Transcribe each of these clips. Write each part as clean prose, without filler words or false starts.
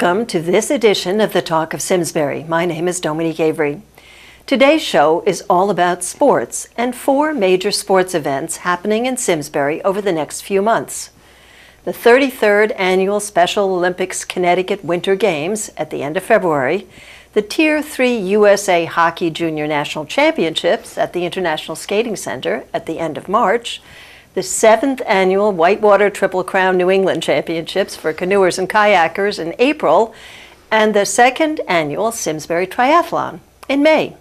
Welcome to this edition of the Talk of Simsbury. My name is Dominique Avery. Today's show is all about sports and 4 major sports events happening in Simsbury over the next few months. The 33rd Annual Special Olympics Connecticut Winter Games at the end of February, the Tier 3 USA Hockey Junior National Championships at the International Skating Center at the end of March, the 7th Annual Whitewater Triple Crown New England Championships for canoers and kayakers in April, and the 2nd Annual Simsbury Triathlon in May.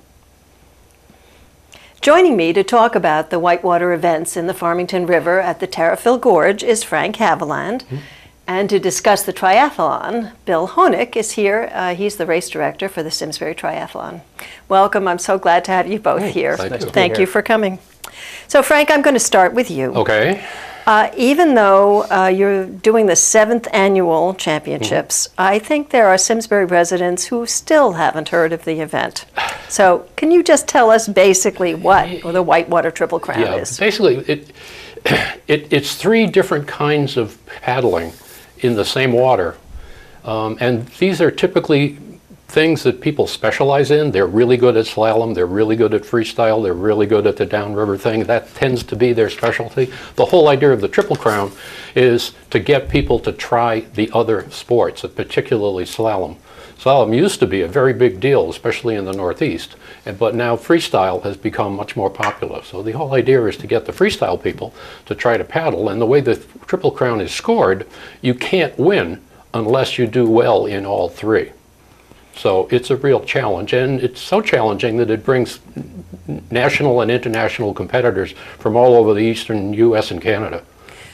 Joining me to talk about the whitewater events in the Farmington River at the Terriffill Gorge is Frank Haviland. And to discuss the triathlon, Bill Honig is here. He's the race director for the Simsbury Triathlon. Welcome. I'm so glad to have you both here. Thank you for coming. So, Frank, I'm going to start with you. Okay. Even though you're doing the 7th Annual Championships, I think there are Simsbury residents who still haven't heard of the event. So can you just tell us basically what the Whitewater Triple Crown is? Basically, it's 3 different kinds of paddling in the same water. And these are typically things that people specialize in. They're really good at slalom, they're really good at freestyle, they're really good at the downriver thing. That tends to be their specialty. The whole idea of the Triple Crown is to get people to try the other sports, particularly slalom. Slalom used to be a very big deal, especially in the Northeast, but now freestyle has become much more popular. So the whole idea is to get the freestyle people to try to paddle, and the way the Triple Crown is scored, you can't win unless you do well in all 3. So it's a real challenge, and it's so challenging that it brings national and international competitors from all over the eastern U.S. and Canada.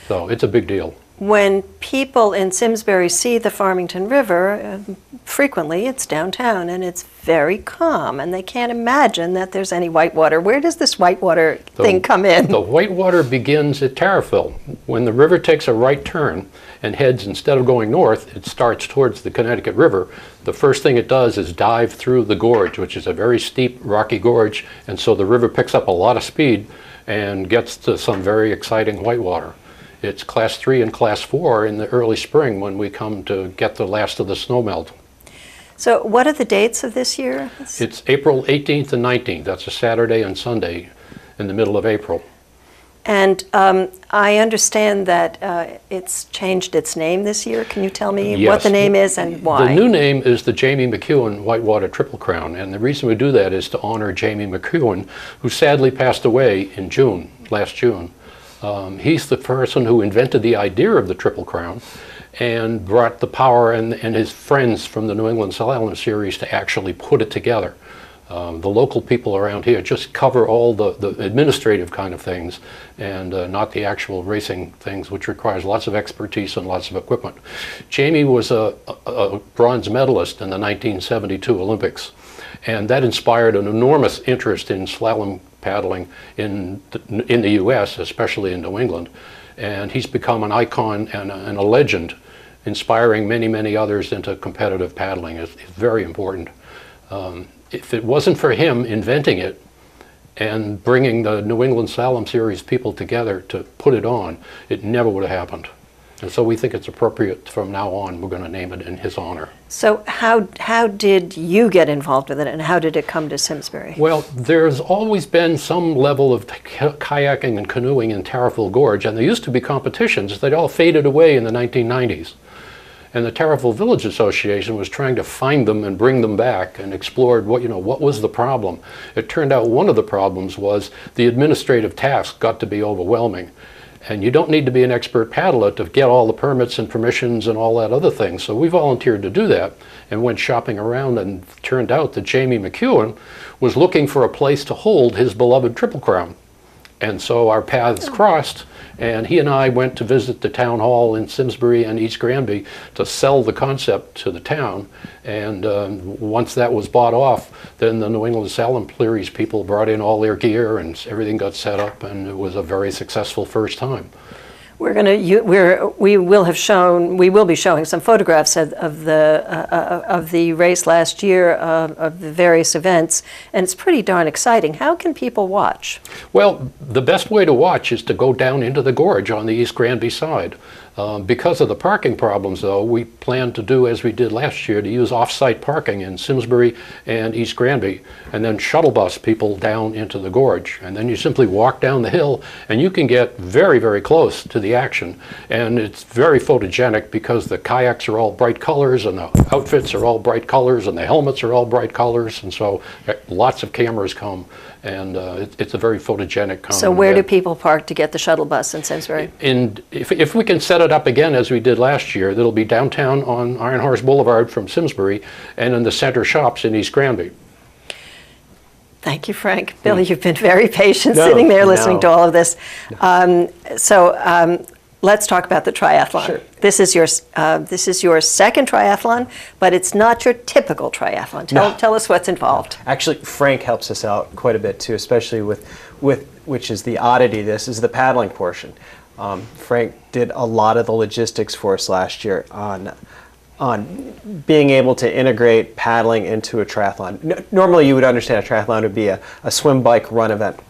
So it's a big deal. When people in Simsbury see the Farmington River, frequently it's downtown and it's very calm, and they can't imagine that there's any whitewater. Where does this whitewater thing come in? The whitewater begins at Terriffill. When the river takes a right turn and heads, instead of going north, it starts towards the Connecticut River. The first thing it does is dive through the gorge, which is a very steep, rocky gorge, and so the river picks up a lot of speed and gets to some very exciting whitewater. It's class 3 and class 4 in the early spring when we come to get the last of the snowmelt. So what are the dates of this year? It's April 18th and 19th. That's a Saturday and Sunday in the middle of April. And I understand that it's changed its name this year. Can you tell me what the name is and why? The new name is the Jamie McEwen Whitewater Triple Crown, and the reason we do that is to honor Jamie McEwen, who sadly passed away in last June. He's the person who invented the idea of the Triple Crown and brought the power and his friends from the New England Slalom Series to actually put it together. The local people around here just cover all the administrative kind of things and not the actual racing things, which requires lots of expertise and lots of equipment. Jamie was a bronze medalist in the 1972 Olympics, and that inspired an enormous interest in slalom paddling in the U.S., especially in New England. And he's become an icon and a legend, inspiring many, many others into competitive paddling. It's very important. If it wasn't for him inventing it and bringing the New England Slalom Series people together to put it on, it never would have happened. And so we think it's appropriate from now on, we're going to name it in his honor. So how did you get involved with it, and how did it come to Simsbury? Well, there's always been some level of kayaking and canoeing in Terriffill Gorge, and there used to be competitions. They'd all faded away in the 1990s. And the Terriffill Village Association was trying to find them and bring them back, and explored what was the problem. It turned out one of the problems was the administrative task got to be overwhelming. And you don't need to be an expert paddler to get all the permits and permissions and all that other thing. So we volunteered to do that and went shopping around, and turned out that Jamie McEwen was looking for a place to hold his beloved Triple Crown. And so our paths crossed, and he and I went to visit the town hall in Simsbury and East Granby to sell the concept to the town. And once that was bought off, then the New England Slalom Series people brought in all their gear and everything got set up, and it was a very successful first time. We will be showing some photographs of the race last year, of the various events, and it's pretty darn exciting. How can people watch? Well, the best way to watch is to go down into the gorge on the East Granby side. Because of the parking problems, though, we plan to do as we did last year, to use off-site parking in Simsbury and East Granby, and then shuttle bus people down into the gorge. And then you simply walk down the hill, and you can get very, very close to the action. And it's very photogenic because the kayaks are all bright colors, and the outfits are all bright colors, and the helmets are all bright colors, and so lots of cameras come. And it's a very photogenic kind. So where do people park to get the shuttle bus in Simsbury? And if we can set it up again as we did last year, that'll be downtown on Iron Horse Boulevard from Simsbury, and in the center shops in East Granby. Thank you, Frank. Billy, you've been very patient sitting there listening to all of this. Let's talk about the triathlon. Sure. This is your second triathlon, but it's not your typical triathlon. Tell us what's involved. Actually, Frank helps us out quite a bit too, especially with which is the oddity. This is the paddling portion. Frank did a lot of the logistics for us last year on being able to integrate paddling into a triathlon. Normally, you would understand a triathlon would be a swim, bike, run event.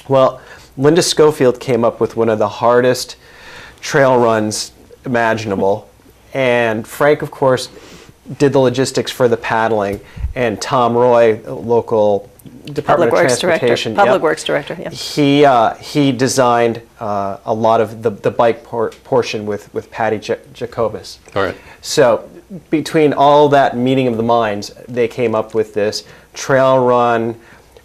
Well, Linda Schofield came up with one of the hardest trail runs imaginable, and Frank, of course, did the logistics for the paddling, and Tom Roy, local Department of Transportation, Public Works Director, he designed a lot of the bike portion with Patty Jacobus. All right. So between all that meeting of the minds, they came up with this trail run,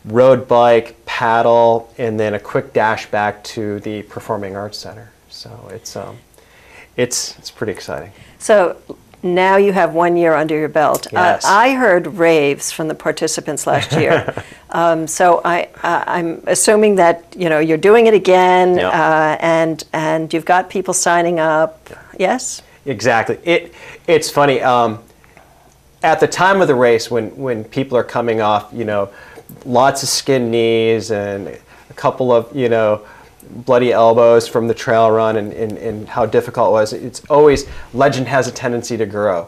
road bike, paddle, and then a quick dash back to the Performing Arts Center. So it's pretty exciting. So now you have 1 year under your belt. Yes. I heard raves from the participants last year. So I'm assuming that you're doing it again, and you've got people signing up. Yes. Exactly. It's funny. At the time of the race, when people are coming off, lots of skinned knees and a couple of bloody elbows from the trail run and how difficult it was. It's always, legend has a tendency to grow,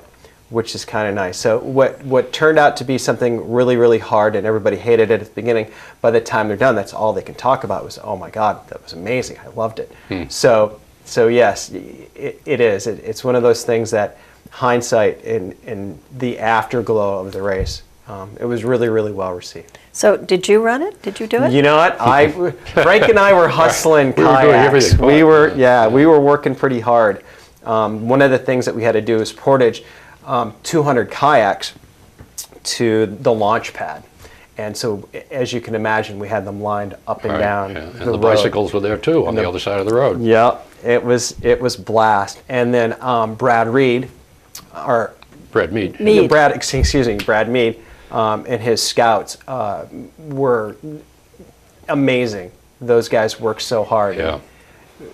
which is kind of nice. So what turned out to be something really, really hard and everybody hated it at the beginning, by the time they're done, that's all they can talk about was, oh my God, that was amazing. I loved it. So yes, it is. It's one of those things that hindsight in the afterglow of the race, it was really, really well received. So did you run it? Did you do it? You know what? Frank and I were hustling kayaks. Doing everything. We were working pretty hard. One of the things that we had to do is portage 200 kayaks to the launch pad. And so, as you can imagine, we had them lined up and down And the road. bicycles were there too on the other side of the road. Yeah, it was blast. And then Brad Mead. Brad Mead, and his scouts were amazing. Those guys worked so hard. Yeah.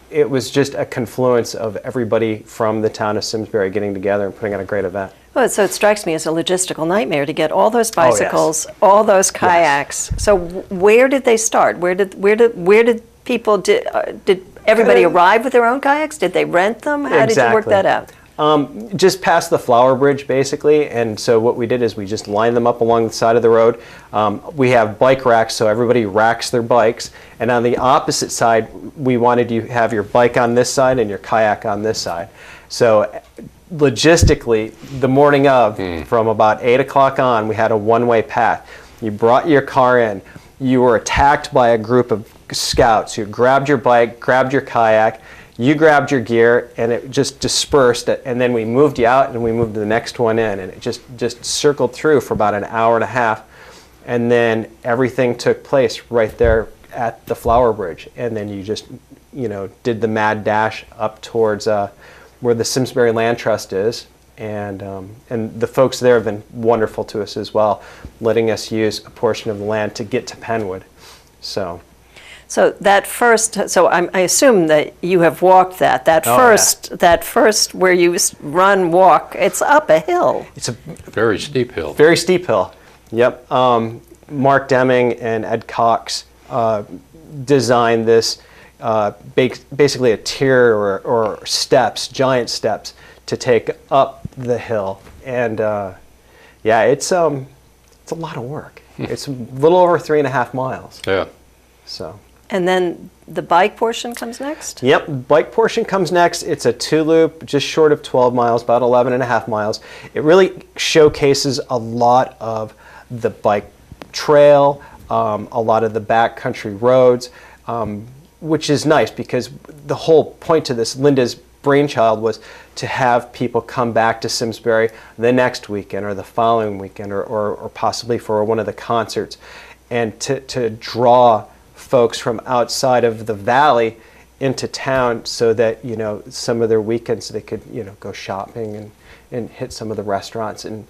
It was just a confluence of everybody from the town of Simsbury getting together and putting on a great event. Well, so it strikes me as a logistical nightmare to get all those bicycles, all those kayaks. Yes. So where did they start? Where did people did everybody arrive with their own kayaks? Did they rent them? How did you work that out? Just past the Flower Bridge, basically. And so what we did is we just lined them up along the side of the road. We have bike racks, so everybody racks their bikes. And on the opposite side, we wanted you to have your bike on this side and your kayak on this side. So logistically, the morning of, from about 8 o'clock on, we had a one-way path. You brought your car in. You were attacked by a group of scouts who grabbed your bike, grabbed your kayak, you grabbed your gear, and it just dispersed, and then we moved you out and we moved the next one in, and it just circled through for about an hour and a half, and then everything took place right there at the Flower Bridge, and then you just did the mad dash up towards where the Simsbury Land Trust is, and the folks there have been wonderful to us as well, letting us use a portion of the land to get to Penwood. So that first, I assume that you have walked that first where you walk, it's up a hill. It's a very steep hill. Very steep hill. Yep. Mark Deming and Ed Cox designed this basically a tier or steps, giant steps, to take up the hill. And yeah, it's a lot of work. It's a little over 3.5 miles. Yeah. So. And then the bike portion comes next? Yep, bike portion comes next. It's a 2-loop, just short of 12 miles, about 11.5 miles. It really showcases a lot of the bike trail, a lot of the backcountry roads, which is nice because the whole point to this, Linda's brainchild, was to have people come back to Simsbury the next weekend or the following weekend or possibly for one of the concerts, and to draw folks from outside of the valley into town so that, you know, some of their weekends they could, you know, go shopping and hit some of the restaurants. And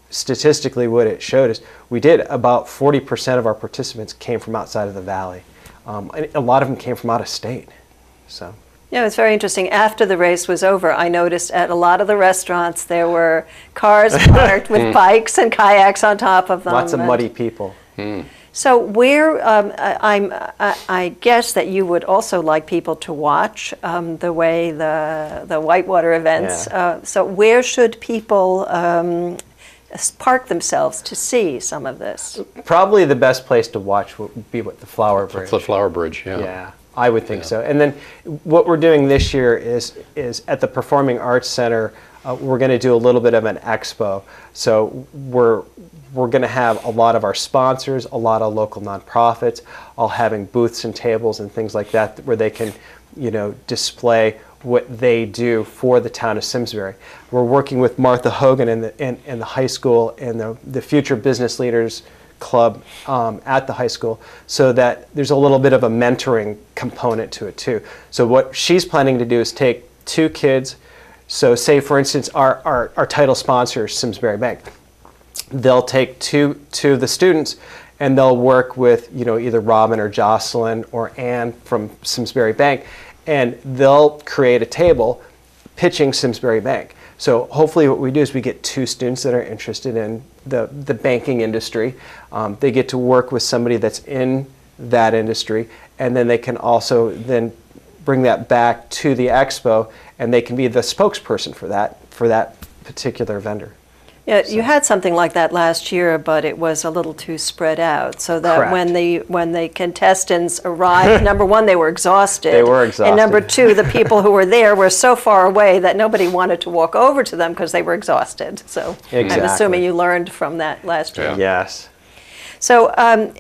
statistically what it showed is we did about 40% of our participants came from outside of the valley. And a lot of them came from out of state. So. Yeah, it's very interesting. After the race was over, I noticed at a lot of the restaurants there were cars parked with bikes and kayaks on top of them. Lots of muddy people. So where, I guess that you would also like people to watch the way the whitewater events. Yeah. So where should people park themselves to see some of this? Probably the best place to watch would be the Flower Bridge. The Flower Bridge, yeah. Yeah, I would think so. And then what we're doing this year is at the Performing Arts Center, we're going to do a little bit of an expo. So we're going to have a lot of our sponsors, a lot of local nonprofits, all having booths and tables and things like that where they can, you know, display what they do for the town of Simsbury. We're working with Martha Hogan and the high school and the Future Business Leaders Club at the high school, so that there's a little bit of a mentoring component to it too. So what she's planning to do is take 2 kids. So say, for instance, our title sponsor, Simsbury Bank. They'll take two of the students and they'll work with, you know, either Robin or Jocelyn or Ann from Simsbury Bank, and they'll create a table pitching Simsbury Bank. So hopefully what we do is we get 2 students that are interested in the banking industry. They get to work with somebody that's in that industry, and then they can also then bring that back to the expo, and they can be the spokesperson for that particular vendor. Yeah, you had something like that last year, but it was a little too spread out. So that Correct. when the contestants arrived, number one, they were exhausted. They were exhausted. And number two, the people who were there were so far away that nobody wanted to walk over to them because they were exhausted. So I'm assuming you learned from that last year. Yeah. Yes. So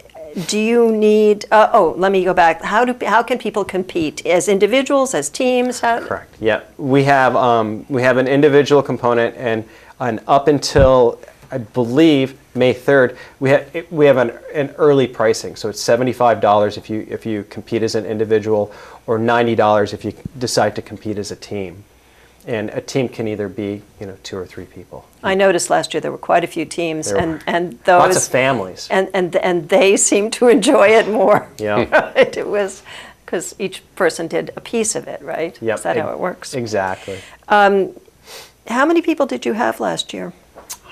do you need? Let me go back. How can people compete as individuals, as teams? Correct. Yeah, we have an individual component, and up until I believe May 3rd, we have an early pricing. So it's $75 if you compete as an individual, or $90 if you decide to compete as a team. And a team can either be, you know, 2 or 3 people. I noticed last year there were quite a few teams, and those Lots of families. and they seemed to enjoy it more. Yeah. Right? It was because each person did a piece of it, right? Yep. Is that how it works? Exactly. How many people did you have last year?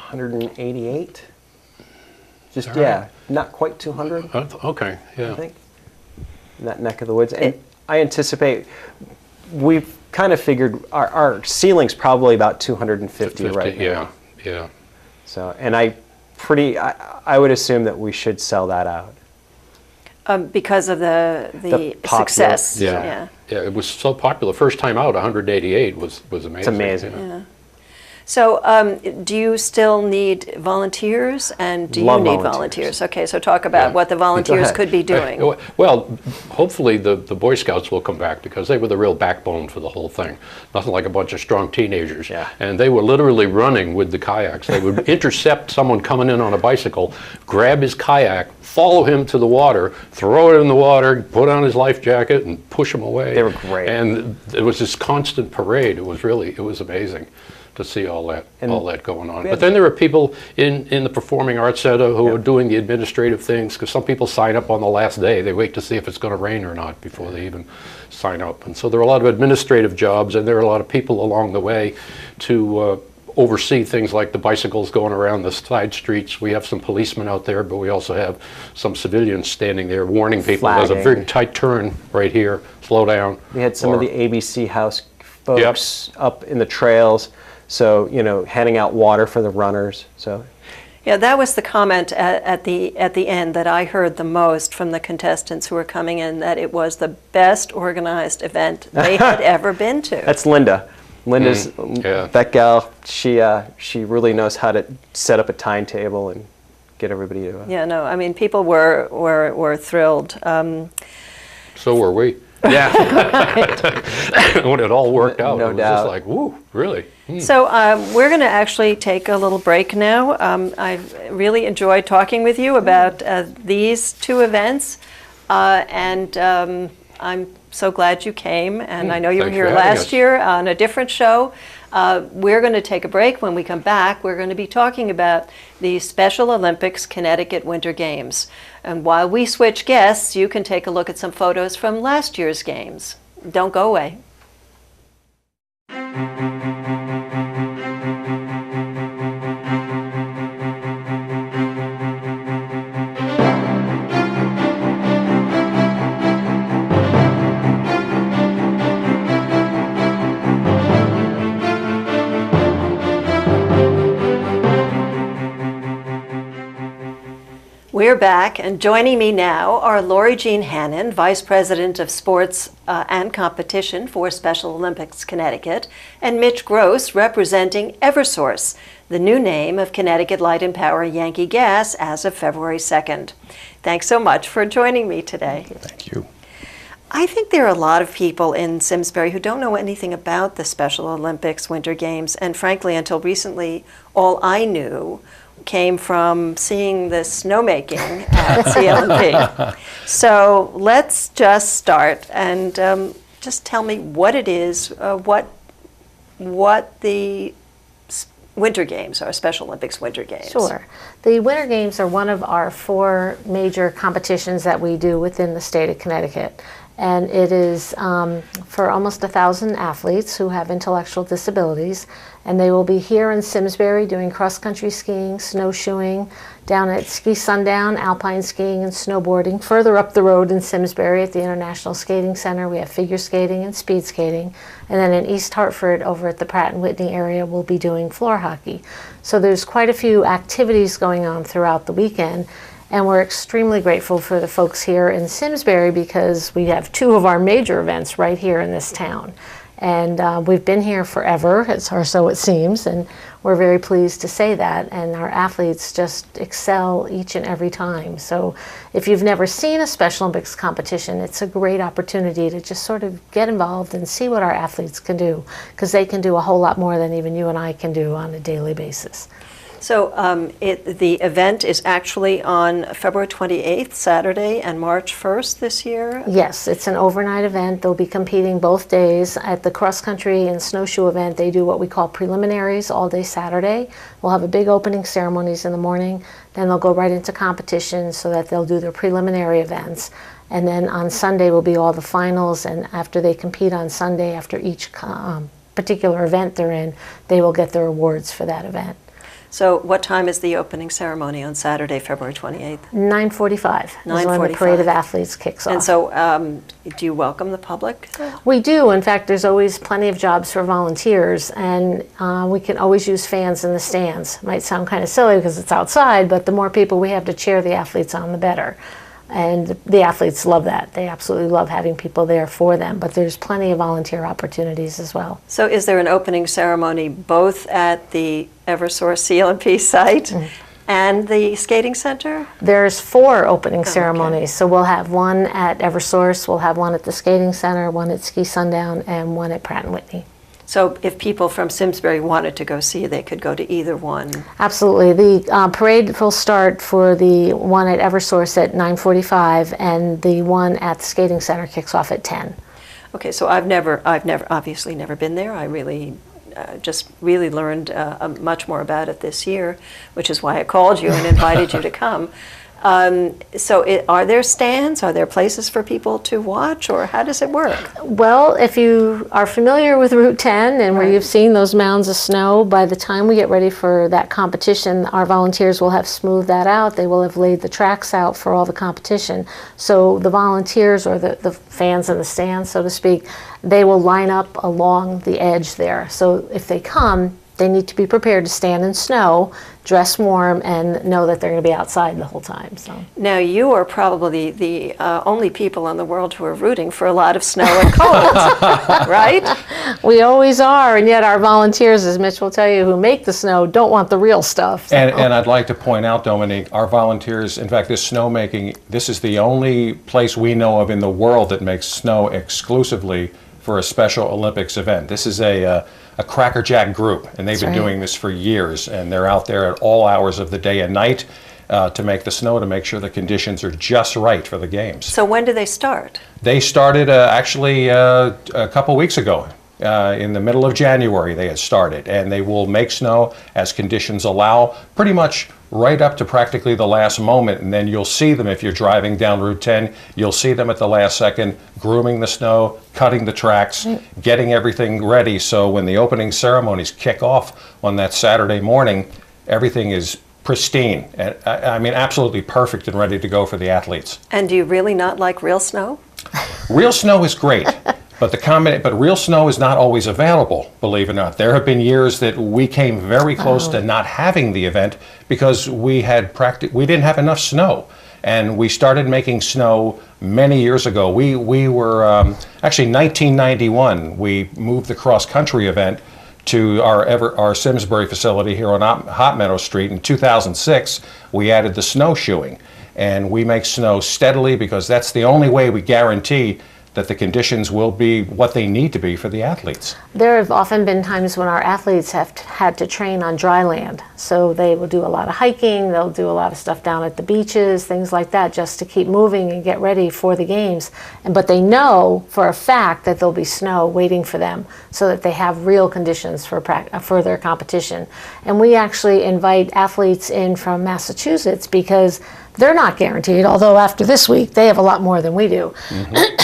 188. Just All right. not quite 200. Okay, yeah. I think in that neck of the woods. And I anticipate we've kind of figured our ceiling's probably about 250 right now. Yeah, yeah. So, and I would assume that we should sell that out. Because of the success. Yeah. Yeah, it was so popular. First time out, 188 was amazing. It's amazing. Yeah. So do you still need volunteers, and do you Love need volunteers. volunteers? Okay, so talk about what the volunteers ahead. could be doing. Well, hopefully the Boy Scouts will come back, because they were the real backbone for the whole thing. Nothing like a bunch of strong teenagers. Yeah. And they were literally running with the kayaks. They would intercept someone coming in on a bicycle, grab his kayak, follow him to the water, throw it in the water, put on his life jacket, and push him away. They were great. And it was this constant parade. It was amazing to see all that going on. But then there are people in the Performing Arts Center who are doing the administrative things, because some people sign up on the last day. They wait to see if it's going to rain or not before they even sign up. And so there are a lot of administrative jobs, and there are a lot of people along the way to oversee things like the bicycles going around the side streets. We have some policemen out there, but we also have some civilians standing there warning people. There's a very tight turn right here, slow down. We had some of the ABC House folks up in the trails, so, you know, handing out water for the runners. So, yeah, that was the comment at the end that I heard the most from the contestants who were coming in, that it was the best organized event they had ever been to. That's Linda. Linda's that gal. She really knows how to set up a timetable and get everybody to. Yeah, no, I mean, people were thrilled. So were we. Yeah. When it all worked out, no it was doubt. just like, woo, really? So we're going to actually take a little break now. I've really enjoyed talking with you about these two events, and I'm so glad you came. And I know you were Thanks here for having last us. year on a different show. We're going to take a break. When we come back, we're going to be talking about the Special Olympics Connecticut Winter Games. And while we switch guests, you can take a look at some photos from last year's games. Don't go away. We're back, and joining me now are Lori Jean Hannon, Vice President of Sports and Competition for Special Olympics Connecticut, and Mitch Gross, representing Eversource, the new name of Connecticut Light and Power Yankee Gas as of February 2nd. Thanks so much for joining me today. Thank you. I think there are a lot of people in Simsbury who don't know anything about the Special Olympics Winter Games, and frankly, until recently, all I knew came from seeing the snowmaking at CLP. So let's just start and just tell me what it is, what the Winter Games are, Special Olympics Winter Games. Sure. The Winter Games are one of our 4 major competitions that we do within the state of Connecticut. And it is for almost 1,000 athletes who have intellectual disabilities. And they will be here in Simsbury doing cross-country skiing, snowshoeing, down at Ski Sundown, alpine skiing and snowboarding. Further up the road in Simsbury at the International Skating Center, we have figure skating and speed skating. And then in East Hartford, over at the Pratt and Whitney area, we'll be doing floor hockey. So there's quite a few activities going on throughout the weekend. And we're extremely grateful for the folks here in Simsbury because we have 2 of our major events right here in this town. And we've been here forever, or so it seems, and we're very pleased to say that. And our athletes just excel each and every time. So if you've never seen a Special Olympics competition, it's a great opportunity to just sort of get involved and see what our athletes can do, because they can do a whole lot more than even you and I can do on a daily basis. So the event is actually on February 28th, Saturday, and March 1st this year? Yes, it's an overnight event. They'll be competing both days. At the cross-country and snowshoe event, they do what we call preliminaries all day Saturday. We'll have a big opening ceremonies in the morning. Then they'll go right into competition so that they'll do their preliminary events. And then on Sunday will be all the finals, and after they compete on Sunday, after each particular event they're in, they will get their awards for that event. So what time is the opening ceremony on Saturday, February 28th? 9:45 is when the parade of athletes kicks off. And so do you welcome the public? We do. In fact, there's always plenty of jobs for volunteers, and we can always use fans in the stands. Might sound kind of silly because it's outside, but the more people we have to cheer the athletes on, the better. And the athletes love that. They absolutely love having people there for them, but there's plenty of volunteer opportunities as well. So is there an opening ceremony both at the Eversource CLMP site and the skating center? There's 4 opening ceremonies. So we'll have one at Eversource, we'll have one at the skating center, one at Ski Sundown, and one at Pratt and Whitney. So if people from Simsbury wanted to go see, they could go to either one? Absolutely. The parade will start for the one at Eversource at 9:45, and the one at the skating center kicks off at 10. Okay, so I've obviously never been there. I really just really learned much more about it this year, which is why I called you and invited you to come. Are there stands? Are there places for people to watch, or how does it work? Well, if you are familiar with Route 10 and where Right. you've seen those mounds of snow, by the time we get ready for that competition, our volunteers will have smoothed that out. They will have laid the tracks out for all the competition. So the volunteers, or the fans in the stands, so to speak, they will line up along the edge there. So if they come, they need to be prepared to stand in snow, dress warm, and know that they're going to be outside the whole time. So Now, you are probably the only people in the world who are rooting for a lot of snow and cold, right? we always are, and yet our volunteers, as Mitch will tell you, who make the snow, don't want the real stuff. So. And I'd like to point out, Dominique, our volunteers, in fact, this snowmaking, this is the only place we know of in the world that makes snow exclusively for a Special Olympics event. This is a Cracker Jack group, and they've been doing this for years, and they're out there at all hours of the day and night to make the snow, to make sure the conditions are just right for the games. So when do they start? They started actually a couple weeks ago. In the middle of January they had started, and they will make snow as conditions allow, pretty much right up to practically the last moment, and then you'll see them if you're driving down Route 10, you'll see them at the last second grooming the snow, cutting the tracks, getting everything ready, so when the opening ceremonies kick off on that Saturday morning, everything is pristine, and I mean absolutely perfect and ready to go for the athletes. And do you really not like real snow? Real snow is great. But real snow is not always available, believe it or not. There have been years that we came very close to not having the event because we didn't have enough snow. And we started making snow many years ago. We were, actually 1991, we moved the cross-country event to our Simsbury facility here on Hot Meadow Street. In 2006, we added the snowshoeing. And we make snow steadily because that's the only way we guarantee that the conditions will be what they need to be for the athletes. There have often been times when our athletes have had to train on dry land. So they will do a lot of hiking, they'll do a lot of stuff down at the beaches, things like that, just to keep moving and get ready for the games. But they know for a fact that there'll be snow waiting for them so that they have real conditions for their competition. And we actually invite athletes in from Massachusetts because they're not guaranteed, although after this week they have a lot more than we do.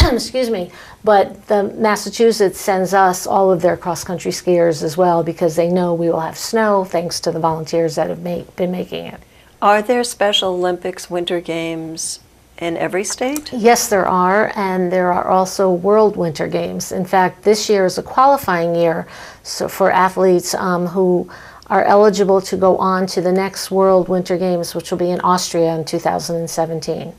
Excuse me. But the Massachusetts sends us all of their cross-country skiers as well because they know we will have snow thanks to the volunteers that have been making it. Are there Special Olympics Winter Games in every state? Yes, there are, and there are also World Winter Games. In fact, this year is a qualifying year for athletes who are eligible to go on to the next World Winter Games, which will be in Austria in 2017.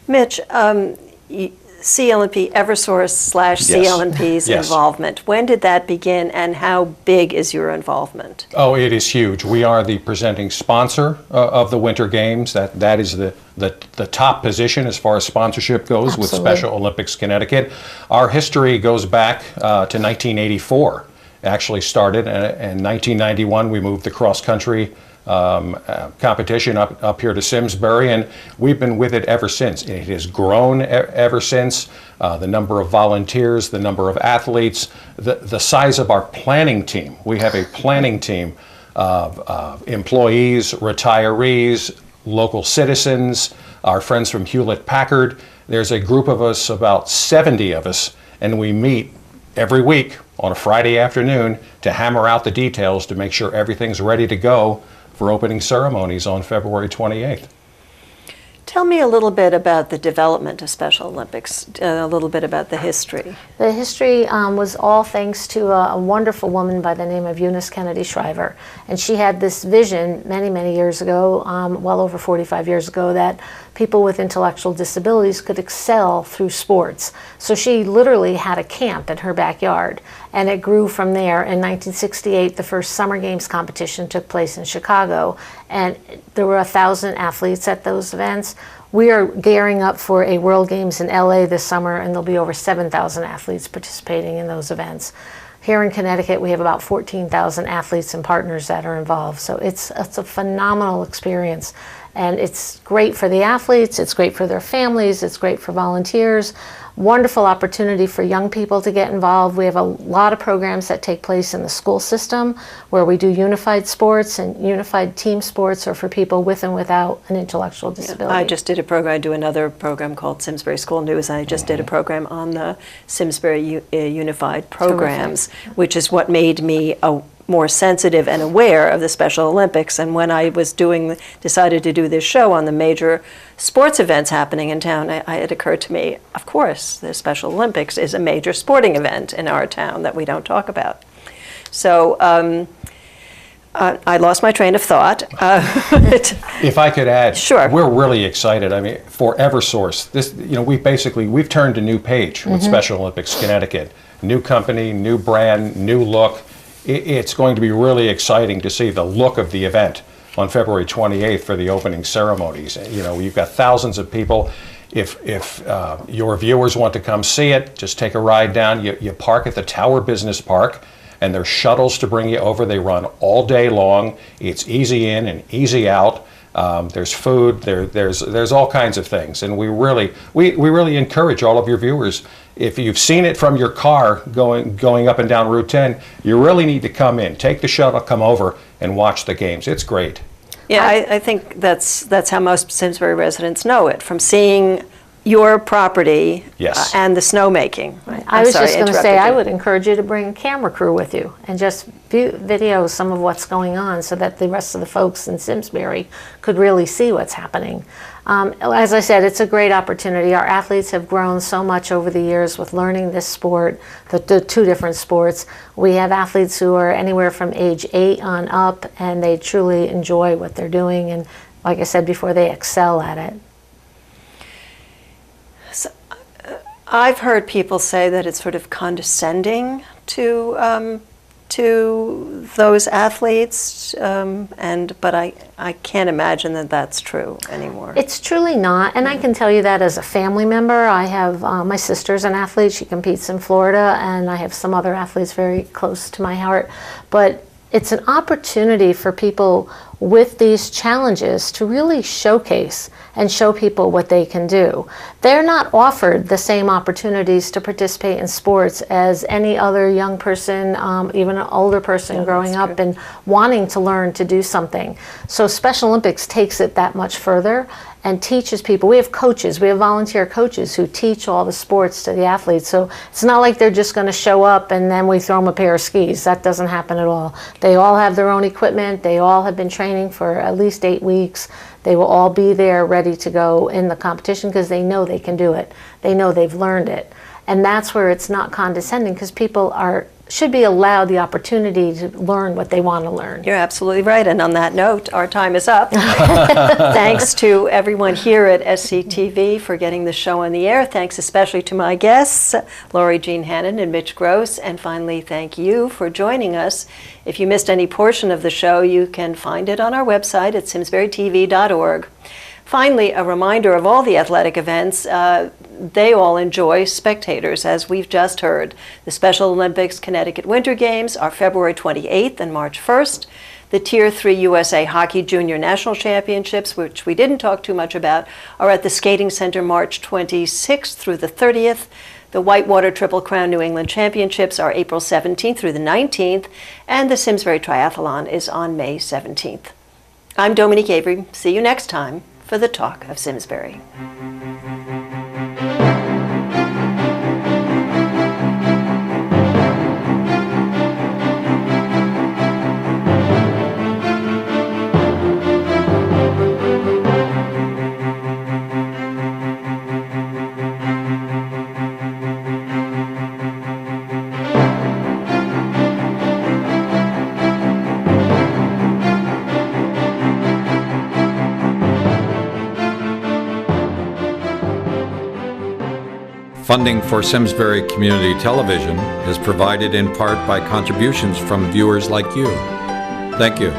Mitch, CLNP, Eversource/CLNP's involvement. When did that begin, and how big is your involvement? Oh, it is huge. We are the presenting sponsor of the Winter Games. That is the top position as far as sponsorship goes. Absolutely. With Special Olympics Connecticut. Our history goes back to 1984. Actually started in 1991. We moved the cross-country competition up here to Simsbury, and we've been with it ever since. It has grown ever since. The number of volunteers, the number of athletes, the size of our planning team. We have a planning team of employees, retirees, local citizens, our friends from Hewlett-Packard. There's a group of us, about 70 of us, and we meet every week on a Friday afternoon to hammer out the details to make sure everything's ready to go for opening ceremonies on February 28th. Tell me a little bit about the development of Special Olympics, a little bit about the history. The history was all thanks to a wonderful woman by the name of Eunice Kennedy Shriver. And she had this vision many, many years ago, well over 45 years ago, that people with intellectual disabilities could excel through sports. So she literally had a camp in her backyard, and it grew from there. In 1968, the first Summer Games competition took place in Chicago, and there were 1,000 athletes at those events. We are gearing up for a World Games in LA this summer, and there'll be over 7,000 athletes participating in those events. Here in Connecticut, we have about 14,000 athletes and partners that are involved. So it's a phenomenal experience. And it's great for the athletes, it's great for their families, it's great for volunteers. Wonderful opportunity for young people to get involved. We have a lot of programs that take place in the school system where we do unified sports and unified team sports, or for people with and without an intellectual disability. I just did a program. I do another program called Simsbury School News. I just did a program on the Simsbury Unified programs, which is what made me more sensitive and aware of the Special Olympics. And when I was decided to do this show on the major sports events happening in town, it occurred to me, of course, the Special Olympics is a major sporting event in our town that we don't talk about. So I lost my train of thought. If I could add, sure. We're really excited. I mean, for Eversource, this, we've turned a new page with Special Olympics Connecticut. New company, new brand, new look. It's going to be really exciting to see the look of the event on February 28th for the opening ceremonies. You've got thousands of people. If your viewers want to come see it, just take a ride down. You park at the Tower Business Park, and there's shuttles to bring you over. They run all day long. It's easy in and easy out. There's food. There's all kinds of things, and we really encourage all of your viewers. If you've seen it from your car going up and down Route 10, you really need to come in, take the shuttle, come over, and watch the games. It's great. Yeah, I think that's how most Simsbury residents know it, from seeing your property and the snowmaking. I was just going to say, I would encourage you to bring a camera crew with you and just video some of what's going on so that the rest of the folks in Simsbury could really see what's happening. As I said, it's a great opportunity. Our athletes have grown so much over the years with learning this sport, the two different sports. We have athletes who are anywhere from age 8 on up, and they truly enjoy what they're doing, and like I said before, they excel at it. So, I've heard people say that it's sort of condescending to those athletes, but I can't imagine that that's true anymore. It's truly not, and I can tell you that as a family member. I have my sister's an athlete. She competes in Florida, and I have some other athletes very close to my heart. But it's an opportunity for people with these challenges to really showcase and show people what they can do. They're not offered the same opportunities to participate in sports as any other young person, even an older person growing up and wanting to learn to do something. So Special Olympics takes it that much further and teaches people. We have coaches, we have volunteer coaches who teach all the sports to the athletes. So it's not like they're just going to show up and then we throw them a pair of skis. That doesn't happen at all. They all have their own equipment. They all have been training for at least 8 weeks. They will all be there ready to go in the competition because they know they can do it. They know they've learned it. And that's where it's not condescending, because people should be allowed the opportunity to learn what they want to learn. You're absolutely right. And on that note, our time is up. Thanks to everyone here at SCTV for getting the show on the air. Thanks especially to my guests, Laurie Jean Hannon and Mitch Gross. And finally, thank you for joining us. If you missed any portion of the show, you can find it on our website at simsburytv.org. Finally, a reminder of all the athletic events. They all enjoy spectators, as we've just heard. The Special Olympics Connecticut Winter Games are February 28th and March 1st. The Tier 3 USA Hockey Junior National Championships, which we didn't talk too much about, are at the Skating Center March 26th through the 30th. The Whitewater Triple Crown New England Championships are April 17th through the 19th, and the Simsbury Triathlon is on May 17th. I'm Dominique Avery. See you next time for the Talk of Simsbury. Funding for Simsbury Community Television is provided in part by contributions from viewers like you. Thank you.